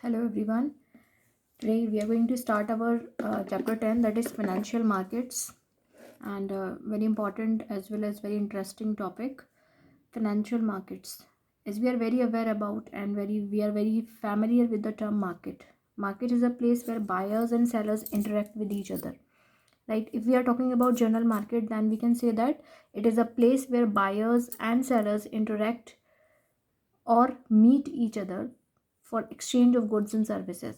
Hello everyone. Today we are going to start our chapter 10, that is financial markets, and very important as well as very interesting topic, financial markets. As we are very aware about and we are very familiar with the term market. Market is a place where buyers and sellers interact with each other. Right? If we are talking about general market, then we can say that it is a place where buyers and sellers interact or meet each other for exchange of goods and services,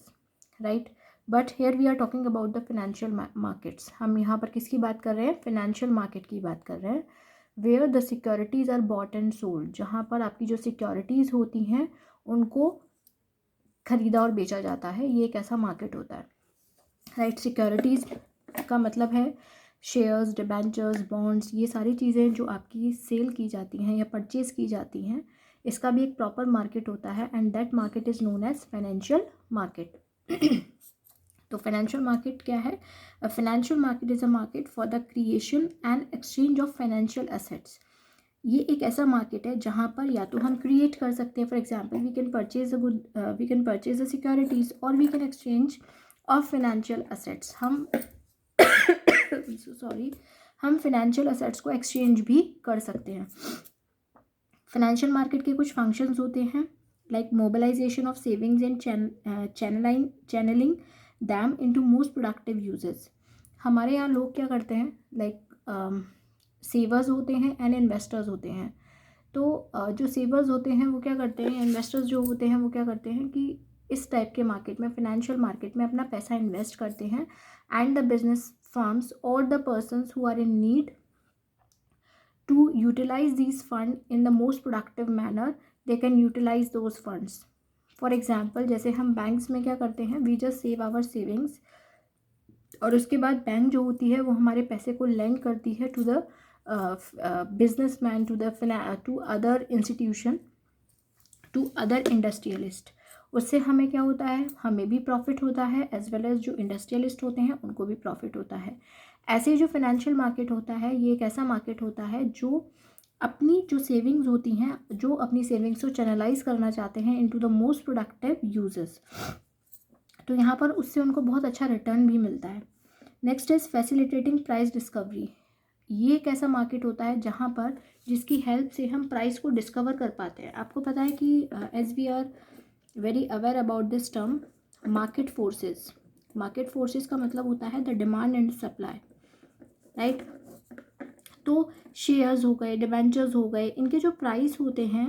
right? But here we are talking about the financial markets. हम यहाँ पर किसकी बात कर रहे हैं? financial market की बात कर रहे हैं, where the securities are bought and sold, जहाँ पर आपकी जो securities होती हैं उनको खरीदा और बेचा जाता है. ये एक ऐसा मार्केट होता है, राइट? सिक्योरिटीज़ का मतलब है शेयर्स, डिबेंचर्स, बॉन्ड्स, ये सारी चीज़ें जो आपकी सेल की जाती हैं या परचेज की जाती हैं, इसका भी एक प्रॉपर मार्केट होता है, and that market is known as financial market. तो फाइनेंशियल मार्केट क्या है? Financial market is a market for the creation and exchange of financial assets. ये एक ऐसा मार्केट है जहाँ पर या तो हम क्रिएट कर सकते हैं, for example we can purchase the securities, और we can exchange of financial assets. हम हम फाइनेंशियल एसेट्स को एक्सचेंज भी कर सकते हैं. फाइनेंशियल मार्केट के कुछ फंक्शंस होते हैं, like mobilisation of savings and channelling them into most productive uses. हमारे यहाँ लोग क्या करते हैं, लाइक सेवर्स होते हैं एंड इन्वेस्टर्स होते हैं. तो जो सेवर्स होते हैं वो क्या करते हैं, इन्वेस्टर्स जो होते हैं वो क्या करते हैं कि इस टाइप के मार्केट में, फाइनेंशियल मार्केट में अपना पैसा इन्वेस्ट करते हैं, एंड द बिजनेस फर्म्स और the persons who are in need to utilize these funds in the most productive manner, they can utilize those funds. For example, जैसे हम बैंक्स में क्या करते हैं, we just save our savings, और उसके बाद बैंक जो होती है वो हमारे पैसे को लेंड करती है to the businessman, to other institution, to other industrialist. उससे हमें क्या होता है, हमें भी प्रॉफिट होता है, एज वेल एज जो इंडस्ट्रियलिस्ट होते हैं उनको भी प्रॉफिट होता है. ऐसे जो फाइनेंशियल मार्केट होता है ये एक ऐसा मार्केट होता है जो अपनी जो सेविंग्स होती हैं, जो अपनी सेविंग्स को चैनलाइज करना चाहते हैं into the most productive uses, तो यहाँ पर उससे उनको बहुत अच्छा रिटर्न भी मिलता है. Next is facilitating price discovery. ये एक ऐसा मार्केट होता है जहाँ पर जिसकी हेल्प से हम प्राइस को डिस्कवर कर पाते हैं. आपको पता है कि as we are very aware about this term market forces. Market forces का मतलब होता है the demand and supply, right? तो शेयर्स हो गए, डिबेंचर्स हो गए, इनके जो प्राइस होते हैं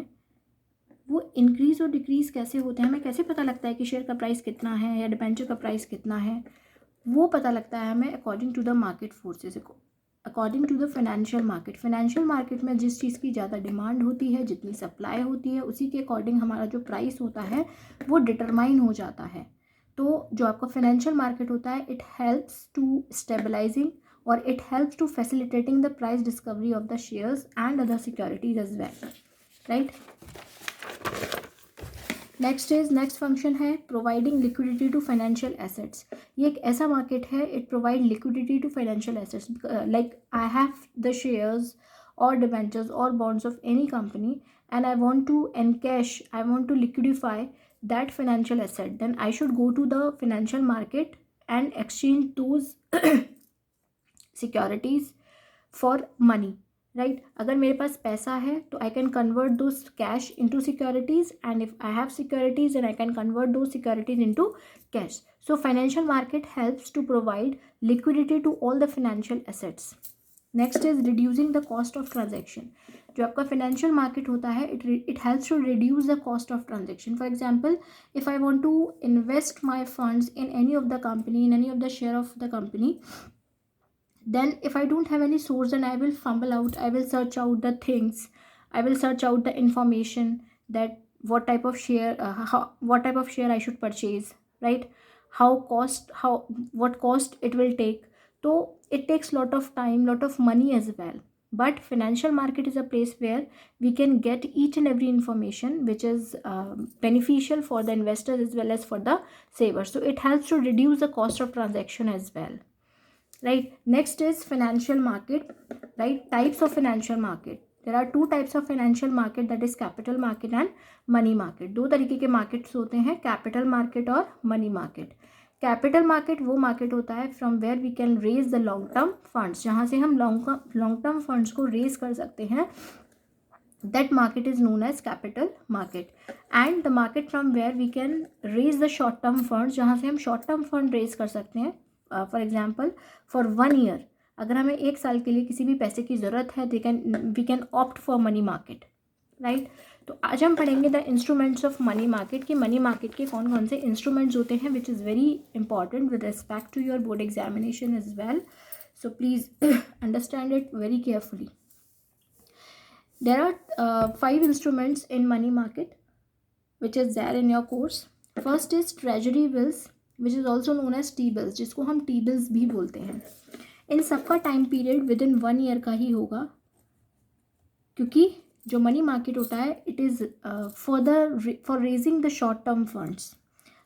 वो इंक्रीज़ और डिक्रीज़ कैसे होते हैं, हमें कैसे पता लगता है कि शेयर का प्राइस कितना है या डिबेंचर का प्राइस कितना है? वो पता लगता है हमें according to the market forces, according to the financial market. Financial market में जिस चीज़ की ज़्यादा डिमांड होती है, जितनी सप्लाई होती है, उसी के अकॉर्डिंग हमारा जो प्राइस होता है वो डिटरमाइन हो जाता है. तो जो आपका फाइनेंशियल मार्केट होता है, इट हेल्प्स टू स्टेबलाइजिंग और it helps to facilitating the price discovery of the shares and other securities as well, right? Next function है providing liquidity to financial assets. ये एक ऐसा मार्केट है, it provide liquidity to financial assets. Like I have the shares और debentures और bonds of any company and I want to encash, I want to liquidify that financial asset, then I should go to the financial market and exchange those securities for money, right? अगर मेरे पास पैसा है तो I can convert those cash into securities, and if I have securities then I can convert those securities into cash. So financial market helps to provide liquidity to all the financial assets. Next is reducing the cost of transaction. जो आपका financial market होता है, it helps to reduce the cost of transaction. For example, if I want to invest my funds in any of the company, in any of the share of the company, then if I don't have any source, then I will fumble out, I will search out the things, I will search out the information that what type of share, what type of share I should purchase, right? What cost it will take. So it takes lot of time, lot of money as well. But financial market is a place where we can get each and every information which is beneficial for the investors as well as for the savers. So it helps to reduce the cost of transaction as well, right? Next is financial market, right? Types of financial market. There are two types of financial market, that is capital market and money market. दो तरीके के markets होते हैं, capital market और money market. Capital market वो market होता है from where we can raise the long term funds, जहाँ से हम लॉन्ग टर्म फंड्स को रेज कर सकते हैं. That market is known as capital market. And the market from where we can raise the short term funds, जहाँ से हम short term fund raise कर सकते हैं. For example, for 1 year, अगर हमें 1 साल के लिए किसी भी पैसे की ज़रूरत है, we can opt for money market, right? तो आज हम पढ़ेंगे the instruments of money market, कि मनी मार्केट के कौन कौन से इंस्ट्रूमेंट्स होते हैं, which is very important with respect to your board examination as well. So please understand it very carefully. There are 5 instruments in money market which is there in your course. First is treasury bills, which is also known as T-bills, जिसको हम T-bills भी बोलते हैं. इन सबका time period with in 1 year का ही होगा, क्योंकि जो मनी मार्केट होता है it is for raising the short term funds.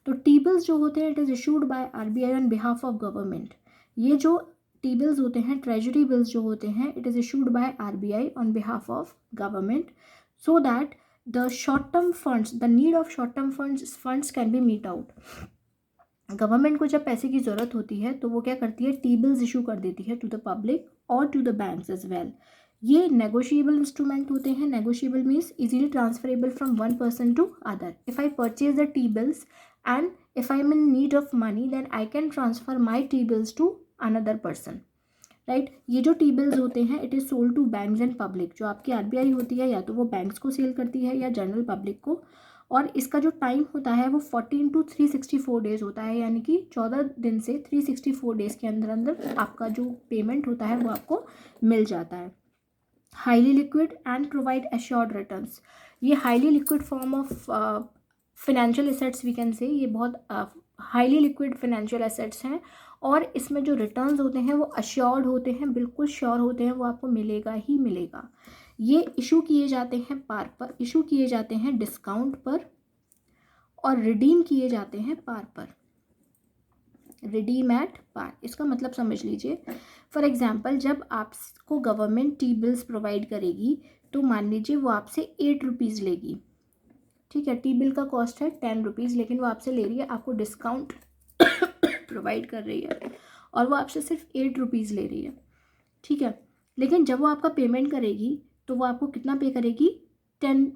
तो T-bills जो होते हैं it is issued by RBI on behalf of government. ये जो T-bills होते हैं, ट्रेजरी बिल्स जो होते हैं, it is issued by RBI on behalf of government, so that the short term funds, the need of short term funds can be meet out. Government को जब पैसे की ज़रूरत होती है तो वो क्या करती है, T-bills इशू कर देती है टू द पब्लिक और to the banks as well. ये नेगोशिएबल इंस्ट्रूमेंट होते हैं. Negotiable means easily transferable from one person to other. If I purchase the T-bills and if I am in need of money, then I can transfer my T-bills to another person, right? ये जो T-bills होते हैं it is sold to banks and public. जो आपकी RBI होती है या तो वो बैंक्स को सेल करती है या जनरल पब्लिक को. और इसका जो टाइम होता है वो 14 to 364 डेज़ होता है, यानी कि 14 दिन से 364 डेज़ के अंदर अंदर आपका जो पेमेंट होता है वो आपको मिल जाता है. Highly liquid and provide assured returns. ये highly liquid form of financial assets we can say, ये बहुत हाईली लिक्विड फाइनेंशियल एसेट्स हैं. और इसमें जो रिटर्न्स होते हैं वो अश्योर्ड होते हैं, बिल्कुल श्योर होते हैं, वो आपको मिलेगा ही मिलेगा. ये इशू किए जाते हैं पार पर, इशू किए जाते हैं डिस्काउंट पर, और रिडीम किए जाते हैं पार पर. रिडीम एट पार, इसका मतलब समझ लीजिए. फॉर एग्जाम्पल, जब आपको गवर्नमेंट T-bills प्रोवाइड करेगी तो मान लीजिए वो आपसे 8 रुपीज़ लेगी, ठीक है. T-bill का कॉस्ट है 10 रुपीज़, लेकिन वो आपसे ले रही है, आपको डिस्काउंट प्रोवाइड कर रही है और वो आपसे सिर्फ 8 रुपीज़ ले रही है, ठीक है. लेकिन जब वो आपका पेमेंट करेगी तो वो आपको कितना पे करेगी, 10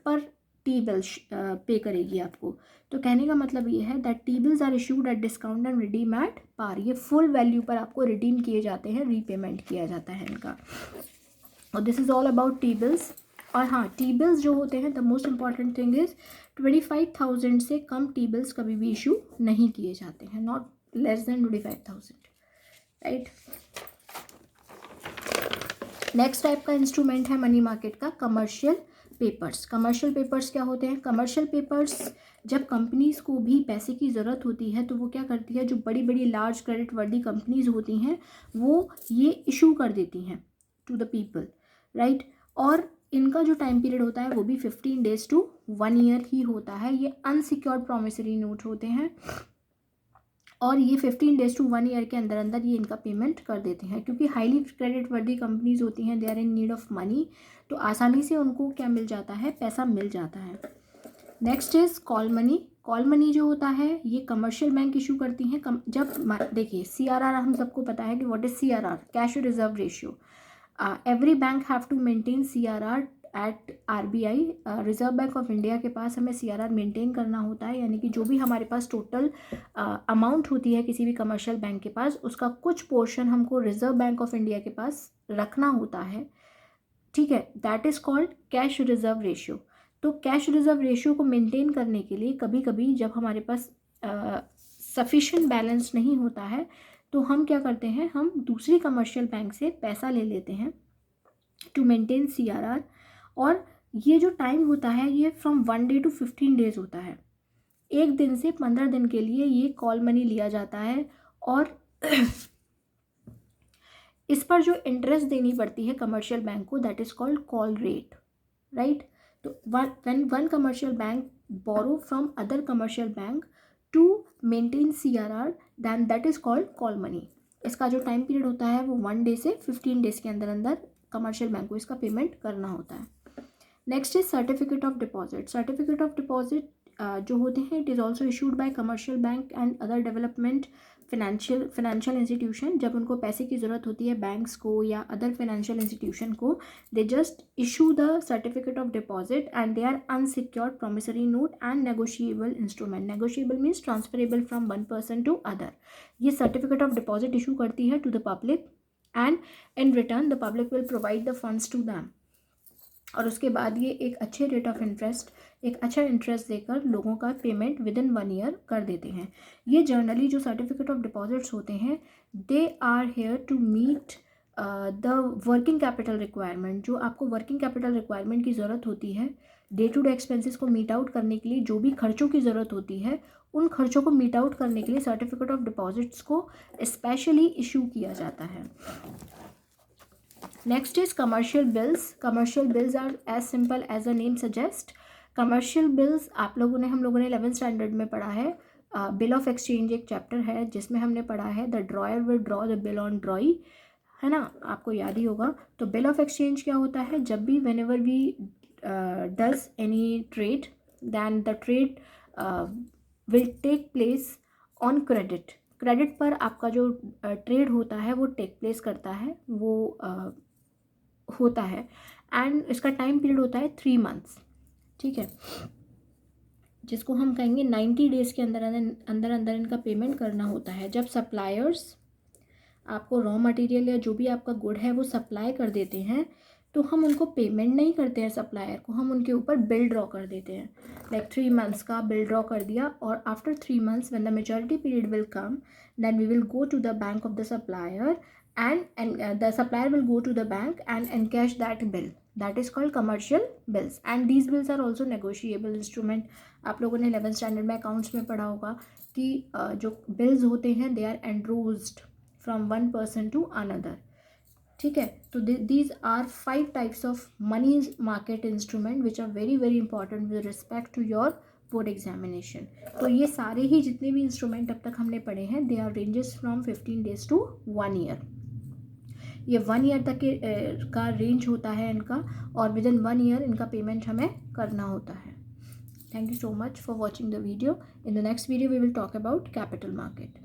पर T-bill पे करेगी आपको. तो कहने का मतलब ये है that T-bills are issued at discount and redeem at par. ये फुल वैल्यू पर आपको रिडीम किए जाते हैं, रीपेमेंट किया जाता है इनका. और this is all about T-bills. और हाँ, T-bills जो होते हैं, the most important thing is 25,000 से कम T-bills कभी भी इशू नहीं किए जाते हैं, not less than 25,000, right. Next type का इंस्ट्रूमेंट है मनी मार्केट का कमर्शियल पेपर्स. कमर्शियल पेपर्स क्या होते हैं? कमर्शियल पेपर्स जब कंपनीज़ को भी पैसे की ज़रूरत होती है तो वो क्या करती है, जो बड़ी बड़ी लार्ज क्रेडिट वर्दी कंपनीज़ होती हैं वो ये इशू कर देती हैं टू द पीपल, राइट. और इनका जो टाइम पीरियड होता है वो भी 15 days to 1 year ही होता है. ये अनसिक्योर्ड प्रोमिसरी नोट होते हैं और ये 15 days to 1 year के अंदर अंदर ये इनका पेमेंट कर देते हैं, क्योंकि हाईली क्रेडिट वर्दी कंपनीज होती हैं, they are in need of money, तो आसानी से उनको क्या मिल जाता है, पैसा मिल जाता है. Next is call money. Call money जो होता है ये कमर्शियल बैंक इशू करती हैं. जब देखिए CRR हम सबको पता है कि what is CRR, cash reserve ratio. Every bank have to maintain CRR at RBI. Reserve Bank of India के पास हमें CRR मेंटेन करना होता है, यानी कि जो भी हमारे पास टोटल अमाउंट होती है किसी भी कमर्शियल बैंक के पास, उसका कुछ पोर्शन हमको रिजर्व बैंक ऑफ इंडिया के पास रखना होता है, ठीक है. That is called cash reserve ratio. तो कैश रिजर्व रेशियो को मेंटेन करने के लिए कभी कभी जब हमारे पास सफिशिएंट बैलेंस नहीं होता है तो हम क्या करते हैं, हम दूसरी कमर्शियल बैंक से पैसा ले लेते हैं टू मेंटेन CRR. और ये जो टाइम होता है ये फ्रॉम 1 day to 15 days होता है. 1 दिन से 15 दिन के लिए ये कॉल मनी लिया जाता है और इस पर जो इंटरेस्ट देनी पड़ती है कमर्शियल बैंक को, that is called call rate, right. तो when one commercial bank borrow from other commercial bank to maintain CRR, then that is called call money. इसका जो टाइम पीरियड होता है वो 1 day से 15 days के अंदर अंदर कमर्शियल बैंक को इसका पेमेंट करना होता है। Next is certificate of deposit. Certificate of deposit जो होते हैं, it is also issued by commercial bank and other development financial institution. जब उनको पैसे की ज़रूरत होती है बैंक्स को या अदर फिनेंशियल इंस्टीट्यूशन को, they just issue the certificate of deposit and they are unsecured promissory note and negotiable instrument. Negotiable means transferable from one person to other. ये सर्टिफिकेट ऑफ डिपॉजिट इशू करती है to the public and in return the public will provide the funds to them. और उसके बाद ये एक अच्छे rate of interest, एक अच्छा इंटरेस्ट देकर लोगों का पेमेंट विद इन 1 ईयर कर देते हैं। ये जर्नली जो सर्टिफिकेट ऑफ डिपॉजिट्स होते हैं, they are here to meet the working capital requirement. जो आपको वर्किंग कैपिटल रिक्वायरमेंट की ज़रूरत होती है, डे टू डे एक्सपेंसेस को मीट आउट करने के लिए जो भी खर्चों की ज़रूरत होती है, उन खर्चों को मीट आउट करने के लिए सर्टिफिकेट ऑफ डिपॉजिट्स को स्पेशली इशू किया जाता है। Next is commercial bills. Commercial bills are as simple as the name suggests. Commercial bills हम लोगों ने 11th स्टैंडर्ड में पढ़ा है। बिल ऑफ एक्सचेंज एक चैप्टर है जिसमें हमने पढ़ा है the dryer will draw the bill on ड्रॉई, है ना, आपको याद ही होगा। तो बिल ऑफ एक्सचेंज क्या होता है? जब भी whenever we does any trade, then the trade will take place on credit. Credit पर आपका जो ट्रेड होता है वो टेक प्लेस करता है, वो होता है, एंड इसका टाइम पीरियड होता है 3 मंथ्स, ठीक है, जिसको हम कहेंगे 90 डेज़ के अंदर अंदर इनका पेमेंट करना होता है। जब सप्लायर्स आपको रॉ मटेरियल या जो भी आपका गुड है वो सप्लाई कर देते हैं, तो हम उनको पेमेंट नहीं करते हैं सप्लायर को, हम उनके ऊपर बिल ड्रॉ कर देते हैं। लाइक 3 मंथ्स का बिल ड्रॉ कर दिया, और after 3 months when the maturity period will come, then we will go to the bank of the supplier and the supplier will go to the bank and encash that bill. That is called commercial bills, and these bills are also negotiable instrument. आप लोगों ने 11th standard में accounts में पढ़ा होगा कि जो bills होते हैं they are endorsed from one person to another, ठीक है। तो these are 5 types of money market instrument which are very very important with respect to your board examination. तो ये सारे ही जितने भी इंस्ट्रूमेंट अब तक हमने पढ़े हैं, they are ranges from 15 days to 1 year। ये 1 ईयर तक के का रेंज होता है इनका, और विद इन 1 ईयर इनका पेमेंट हमें करना होता है। Thank you so much for watching the video. In the next video we will talk about capital market.